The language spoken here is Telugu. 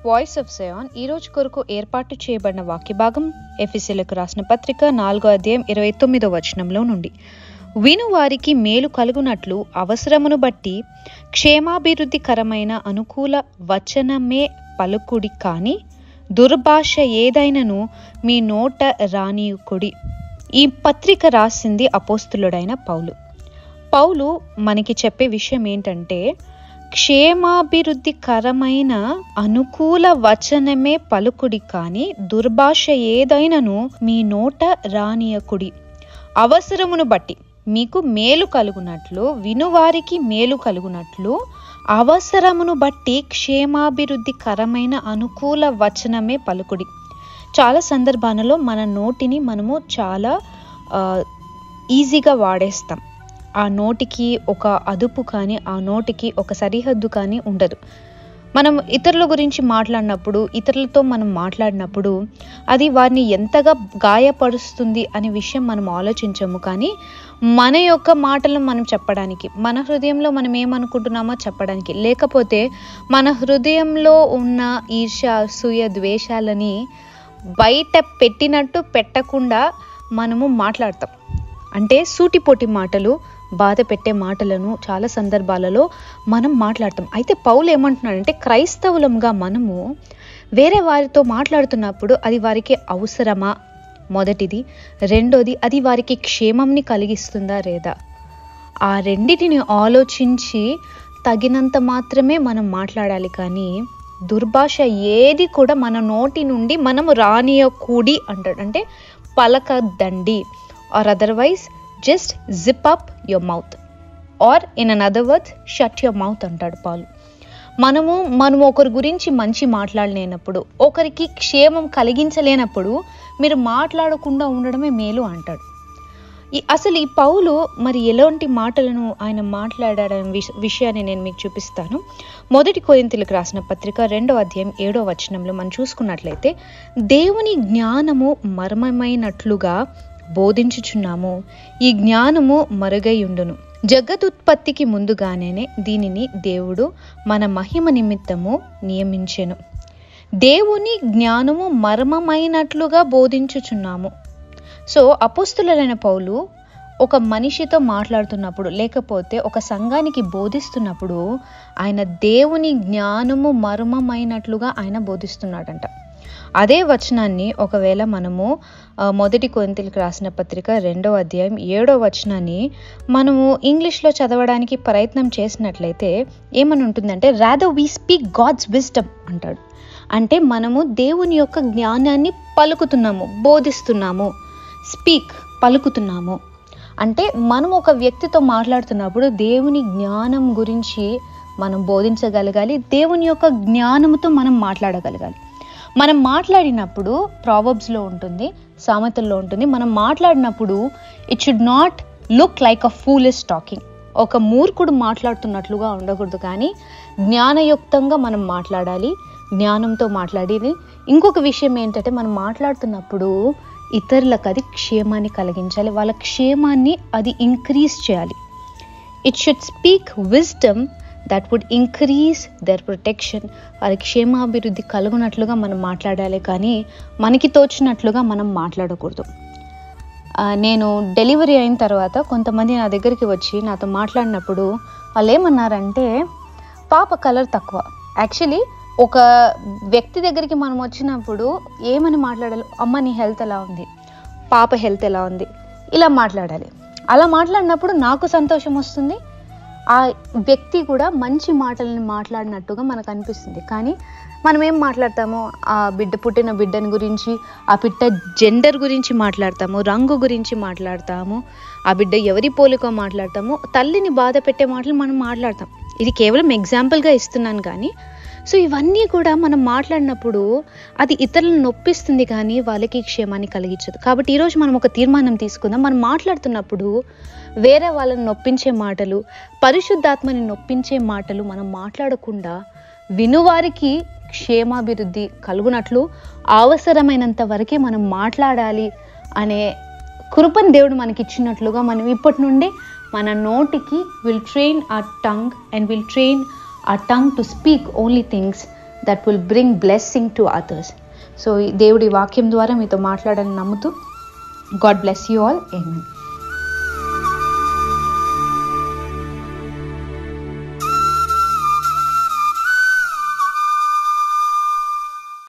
వాయిస్ ఆఫ్ జయాన్ ఈ రోజు కొరకు ఏర్పాటు చేయబడిన వాక్య భాగం ఎఫెసీయులకు రాసిన పత్రిక 4వ అధ్యాయం 29వ వచనంలో నుండి. వినువారికి మేలు కలుగునట్లు అవసరమును బట్టి క్షేమాభివృద్ధికరమైన అనుకూల వచనమే పలుకుడి, కానీ దుర్భాష ఏదైనను మీ నోట రానియుకుడి. ఈ పత్రిక రాసింది అపోస్తులుడైన పౌలు మనకి చెప్పే విషయం ఏంటంటే, క్షేమాభివృద్ధికరమైన అనుకూల వచనమే పలుకుడి, కానీ దుర్భాష ఏదైనను మీ నోట రానియకుడి. అవసరమును బట్టి మీకు మేలు కలుగునట్లు, వినువారికి మేలు కలుగునట్లు అవసరమును బట్టి క్షేమాభివృద్ధికరమైన అనుకూల వచనమే పలుకుడి. చాలా సందర్భాలలో మన నోటిని మనము చాలా ఈజీగా వాడేస్తాం. ఆ నోటికి ఒక అదుపు కానీ, ఆ నోటికి ఒక సరిహద్దు కానీ ఉండదు. మనం ఇతరుల గురించి మాట్లాడినప్పుడు, ఇతరులతో మనం మాట్లాడినప్పుడు అది వారిని ఎంతగా గాయపరుస్తుంది అనే విషయం మనం ఆలోచించము. కానీ మన యొక్క మాటలను మనం చెప్పడానికి, మన హృదయంలో మనం ఏమనుకుంటున్నామో చెప్పడానికి, లేకపోతే మన హృదయంలో ఉన్న ఈర్ష్య, అసూయ, ద్వేషాలని బయట పెట్టినట్టు పెట్టకుండా మనము మాట్లాడతాం. అంటే సూటిపోటి మాటలు, బాధ పెట్టే మాటలను చాలా సందర్భాలలో మనం మాట్లాడతాం. అయితే పౌలు ఏమంటున్నాడంటే, క్రైస్తవులంగా మనము వేరే వారితో మాట్లాడుతున్నప్పుడు అది వారికి అవసరమా, మొదటిది. రెండోది, అది వారికి క్షేమంని కలిగిస్తుందా లేదా, ఆ రెండిటిని ఆలోచించి తగినంత మాత్రమే మనం మాట్లాడాలి. కానీ దుర్భాష ఏది కూడా మన నోటి నుండి మనము రానియకూడి అంటాడు. అంటే పలకదండి, or otherwise just zip up your mouth, or in another words shut your mouth అంటాడు పౌలు. మనము ఒకరి గురించి మంచి మాట్లాడలేనప్పుడు, ఒకరికి క్షేమం కలిగించలేనప్పుడు మీరు మాట్లాడకుండా ఉండడమే మేలు అంటాడు. అసలు ఈ పౌలు మరి ఎలాంటి మాటలను ఆయన మాట్లాడాడనే విషయాన్ని నేను మీకు చూపిస్తాను. మొదటి కొరింథీయులకు రాసిన పత్రిక 2వ అధ్యాయం 7వ వచనంలో మనం చూసుకున్నట్లయితే, దేవుని జ్ఞానము మర్మమైనట్లుగా బోధించుచున్నాము, ఈ జ్ఞానము మరుగైయుండును. జగదుత్పత్తికి ముందుగానే దీనిని దేవుడు మన మహిమ నిమిత్తము నియమించెను. దేవుని జ్ఞానము మర్మమైనట్లుగా బోధించుచున్నాము. సో అపోస్తులుడైన పౌలు ఒక మనిషితో మాట్లాడుతున్నప్పుడు, లేకపోతే ఒక సంఘానికి బోధిస్తున్నప్పుడు, ఆయన దేవుని జ్ఞానము మర్మమైనట్లుగా ఆయన బోధిస్తున్నాడంట. అదే వచనాన్ని ఒకవేళ మనము మొదటి కొరింథీయులకు రాసిన పత్రిక 2వ అధ్యాయం 7వ వచనాన్ని మనము ఇంగ్లీష్లో చదవడానికి ప్రయత్నం చేసినట్లయితే ఏమని ఉంటుందంటే, rather we speak God's wisdom అంటాడు. అంటే మనము దేవుని యొక్క జ్ఞానాన్ని పలుకుతున్నాము, బోధిస్తున్నాము. స్పీక్, పలుకుతున్నాము అంటే మనం ఒక వ్యక్తితో మాట్లాడుతున్నప్పుడు దేవుని జ్ఞానం గురించి మనం బోధించగలగాలి, దేవుని యొక్క జ్ఞానంతో మనం మాట్లాడగలగాలి. మనం మాట్లాడినప్పుడు ప్రావర్బ్స్లో ఉంటుంది, సామెతల్లో ఉంటుంది, మనం మాట్లాడినప్పుడు it should not look like a fool is talking. ఒక మూర్ఖుడు మాట్లాడుతున్నట్లుగా ఉండకూడదు, కానీ జ్ఞానయుక్తంగా మనం మాట్లాడాలి, జ్ఞానంతో మాట్లాడేది. ఇంకొక విషయం ఏంటంటే, మనం మాట్లాడుతున్నప్పుడు ఇతరులకు అది క్షేమాన్ని కలిగించాలి, వాళ్ళ క్షేమాన్ని అది ఇంక్రీజ్ చేయాలి. It should speak wisdom that would increase their protection. వారి క్షేమాభివృద్ధి కలుగునట్లుగా మనం మాట్లాడాలి, కానీ మనకి తోచినట్లుగా మనం మాట్లాడకూడదు. నేను డెలివరీ అయిన తర్వాత కొంతమంది నా దగ్గరికి వచ్చి నాతో మాట్లాడినప్పుడు వాళ్ళు ఏమన్నారంటే, పాప కలర్ తక్కువ. యాక్చువల్లీ ఒక వ్యక్తి దగ్గరికి మనం వచ్చినప్పుడు ఏమని మాట్లాడాలి, అమ్మ నీ హెల్త్ ఎలా ఉంది, పాప హెల్త్ ఎలా ఉంది, ఇలా మాట్లాడాలి. అలా మాట్లాడినప్పుడు నాకు సంతోషం వస్తుంది, ఆ వ్యక్తి కూడా మంచి మాటలను మాట్లాడినట్టుగా మనకు అనిపిస్తుంది. కానీ మనం ఏం మాట్లాడతాము, ఆ పుట్టిన బిడ్డని గురించి, ఆ బిడ్డ జెండర్ గురించి మాట్లాడతాము, రంగు గురించి మాట్లాడతాము, ఆ బిడ్డ ఎవరి పోలికో మాట్లాడతాము, తల్లిని బాధ పెట్టే మాటలు మనం మాట్లాడతాం. ఇది కేవలం ఎగ్జాంపుల్గా ఇస్తున్నాను. కానీ సో ఇవన్నీ కూడా మనం మాట్లాడినప్పుడు అది ఇతరులను నొప్పిస్తుంది, కానీ వాళ్ళకి క్షేమాన్ని కలిగించదు. కాబట్టి ఈరోజు మనం ఒక తీర్మానం తీసుకుందాం. మనం మాట్లాడుతున్నప్పుడు వేరే వాళ్ళని నొప్పించే మాటలు, పరిశుద్ధాత్మని నొప్పించే మాటలు మనం మాట్లాడకుండా, వినువారికి క్షేమాభివృద్ధి కలుగునట్లు అవసరమైనంత వరకే మనం మాట్లాడాలి అనే కృపను దేవుడు మనకి ఇచ్చినట్లుగా మనం ఇప్పటి నుండి మన నోటికి will train our tongue to speak only things that will bring blessing to others. So దేవుడి వాక్యం ద్వారా మీతో మాట్లాడాలని నమ్ముతూ, God bless you all. Amen.